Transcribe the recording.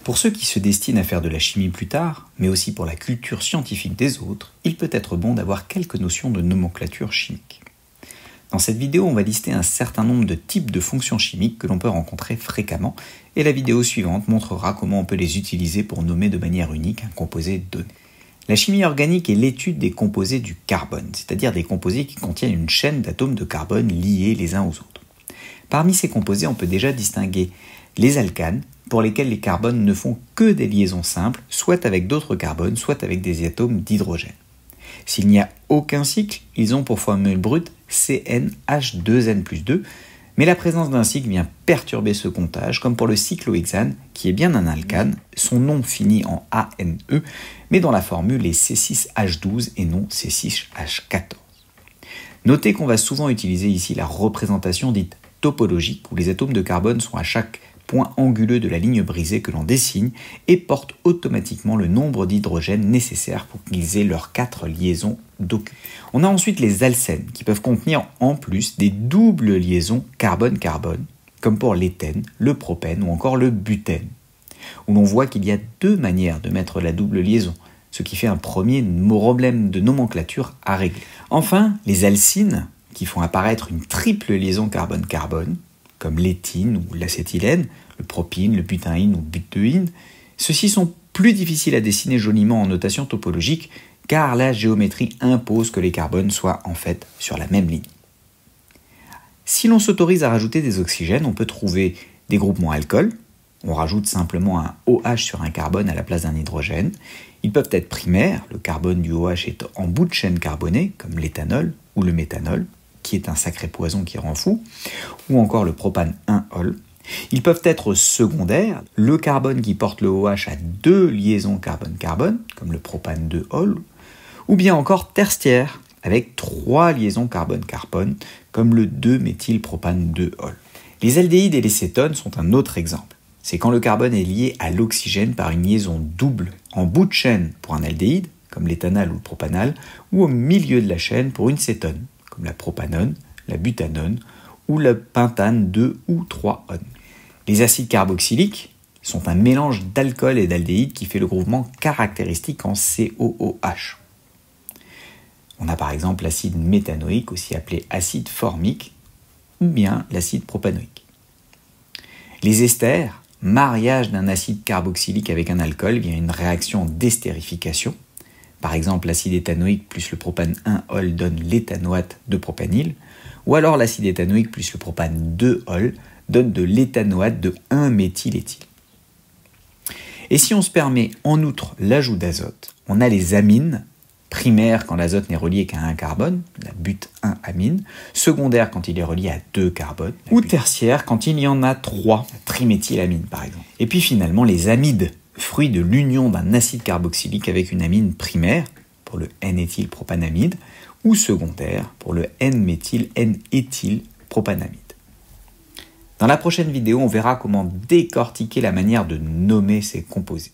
Pour ceux qui se destinent à faire de la chimie plus tard, mais aussi pour la culture scientifique des autres, il peut être bon d'avoir quelques notions de nomenclature chimique. Dans cette vidéo, on va lister un certain nombre de types de fonctions chimiques que l'on peut rencontrer fréquemment, et la vidéo suivante montrera comment on peut les utiliser pour nommer de manière unique un composé donné. La chimie organique est l'étude des composés du carbone, c'est-à-dire des composés qui contiennent une chaîne d'atomes de carbone liés les uns aux autres. Parmi ces composés, on peut déjà distinguer les alcanes, pour lesquels les carbones ne font que des liaisons simples, soit avec d'autres carbones, soit avec des atomes d'hydrogène. S'il n'y a aucun cycle, ils ont pour formule brute CnH2n+2, mais la présence d'un cycle vient perturber ce comptage, comme pour le cyclohexane, qui est bien un alcane, son nom finit en ANE, mais dont la formule est C6H12 et non C6H14. Notez qu'on va souvent utiliser ici la représentation dite topologique, où les atomes de carbone sont à chaque point anguleux de la ligne brisée que l'on dessine et portent automatiquement le nombre d'hydrogènes nécessaires pour qu'ils aient leurs 4 liaisons d'occupants. On a ensuite les alcènes qui peuvent contenir en plus des doubles liaisons carbone-carbone, comme pour l'éthène, le propène ou encore le butène, où l'on voit qu'il y a 2 manières de mettre la double liaison, ce qui fait un premier problème de nomenclature à régler. Enfin, les alcynes qui font apparaître une triple liaison carbone-carbone, comme l'éthine ou l'acétylène, le propyne, le butyne ou butéine. Ceux-ci sont plus difficiles à dessiner joliment en notation topologique car la géométrie impose que les carbones soient en fait sur la même ligne. Si l'on s'autorise à rajouter des oxygènes, on peut trouver des groupements alcool. On rajoute simplement un OH sur un carbone à la place d'un hydrogène. Ils peuvent être primaires, le carbone du OH est en bout de chaîne carbonée, comme l'éthanol ou le méthanol, qui est un sacré poison qui rend fou, ou encore le propane 1-ol. Ils peuvent être secondaires, le carbone qui porte le OH a 2 liaisons carbone-carbone, comme le propane 2-ol, ou bien encore tertiaires, avec 3 liaisons carbone-carbone, comme le 2-méthylpropane 2-ol. Les aldéhydes et les cétones sont un autre exemple. C'est quand le carbone est lié à l'oxygène par une liaison double, en bout de chaîne pour un aldéhyde, comme l'éthanal ou le propanal, ou au milieu de la chaîne pour une cétone, comme la propanone, la butanone ou le pentane 2 ou 3-one. Les acides carboxyliques sont un mélange d'alcool et d'aldéhyde qui fait le groupement caractéristique en COOH. On a par exemple l'acide méthanoïque, aussi appelé acide formique, ou bien l'acide propanoïque. Les esters, mariage d'un acide carboxylique avec un alcool via une réaction d'estérification. Par exemple, l'acide éthanoïque plus le propane 1-ol donne l'éthanoate de propanyle, ou alors l'acide éthanoïque plus le propane 2-ol donne de l'éthanoate de 1-méthyléthyle. Et si on se permet en outre l'ajout d'azote, on a les amines, primaires quand l'azote n'est relié qu'à un carbone, la but-1-amine, secondaire quand il est relié à 2 carbones, ou tertiaire quand il y en a 3, la triméthylamine par exemple. Et puis finalement les amides, fruit de l'union d'un acide carboxylique avec une amine primaire, pour le N-éthylpropanamide, ou secondaire, pour le N-méthyl-N-éthylpropanamide. Dans la prochaine vidéo, on verra comment décortiquer la manière de nommer ces composés.